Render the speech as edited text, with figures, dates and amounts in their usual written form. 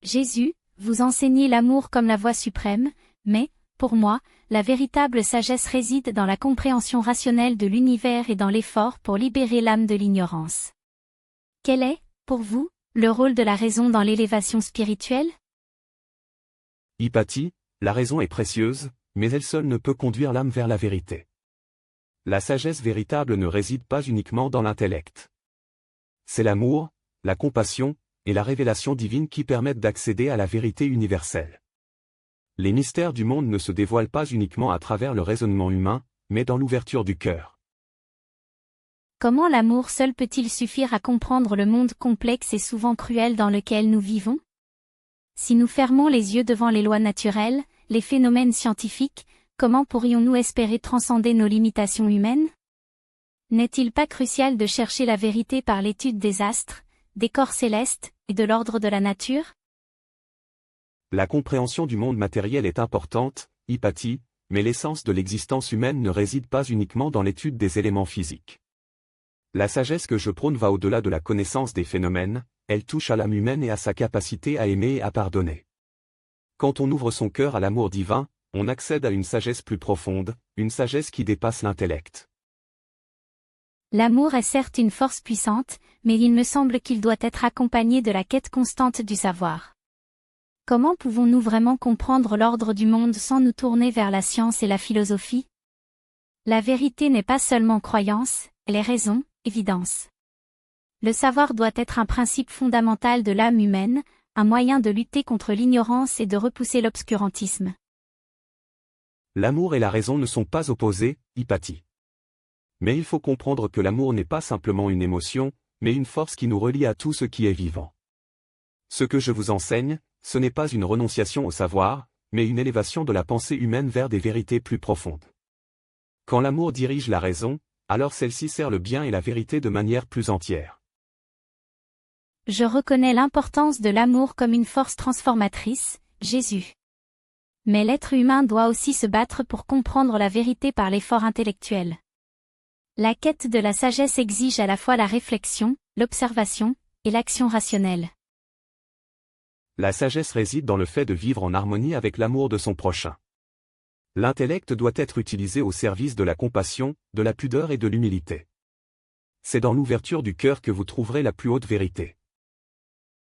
Jésus, vous enseignez l'amour comme la voie suprême, mais, pour moi, la véritable sagesse réside dans la compréhension rationnelle de l'univers et dans l'effort pour libérer l'âme de l'ignorance. Quel est, pour vous, le rôle de la raison dans l'élévation spirituelle? Hypatie, la raison est précieuse, mais elle seule ne peut conduire l'âme vers la vérité. La sagesse véritable ne réside pas uniquement dans l'intellect. C'est l'amour, la compassion, et la révélation divine qui permettent d'accéder à la vérité universelle. Les mystères du monde ne se dévoilent pas uniquement à travers le raisonnement humain, mais dans l'ouverture du cœur. Comment l'amour seul peut-il suffire à comprendre le monde complexe et souvent cruel dans lequel nous vivons? Si nous fermons les yeux devant les lois naturelles, les phénomènes scientifiques, comment pourrions-nous espérer transcender nos limitations humaines? N'est-il pas crucial de chercher la vérité par l'étude des astres, des corps célestes, et de l'ordre de la nature? La compréhension du monde matériel est importante, Hypatie, mais l'essence de l'existence humaine ne réside pas uniquement dans l'étude des éléments physiques. La sagesse que je prône va au-delà de la connaissance des phénomènes, elle touche à l'âme humaine et à sa capacité à aimer et à pardonner. Quand on ouvre son cœur à l'amour divin, on accède à une sagesse plus profonde, une sagesse qui dépasse l'intellect. L'amour est certes une force puissante, mais il me semble qu'il doit être accompagné de la quête constante du savoir. Comment pouvons-nous vraiment comprendre l'ordre du monde sans nous tourner vers la science et la philosophie? La vérité n'est pas seulement croyance, elle est raison, évidence. Le savoir doit être un principe fondamental de l'âme humaine, un moyen de lutter contre l'ignorance et de repousser l'obscurantisme. L'amour et la raison ne sont pas opposés, Hypatie. Mais il faut comprendre que l'amour n'est pas simplement une émotion, mais une force qui nous relie à tout ce qui est vivant. Ce que je vous enseigne, ce n'est pas une renonciation au savoir, mais une élévation de la pensée humaine vers des vérités plus profondes. Quand l'amour dirige la raison, alors celle-ci sert le bien et la vérité de manière plus entière. Je reconnais l'importance de l'amour comme une force transformatrice, Jésus. Mais l'être humain doit aussi se battre pour comprendre la vérité par l'effort intellectuel. La quête de la sagesse exige à la fois la réflexion, l'observation, et l'action rationnelle. La sagesse réside dans le fait de vivre en harmonie avec l'amour de son prochain. L'intellect doit être utilisé au service de la compassion, de la pudeur et de l'humilité. C'est dans l'ouverture du cœur que vous trouverez la plus haute vérité.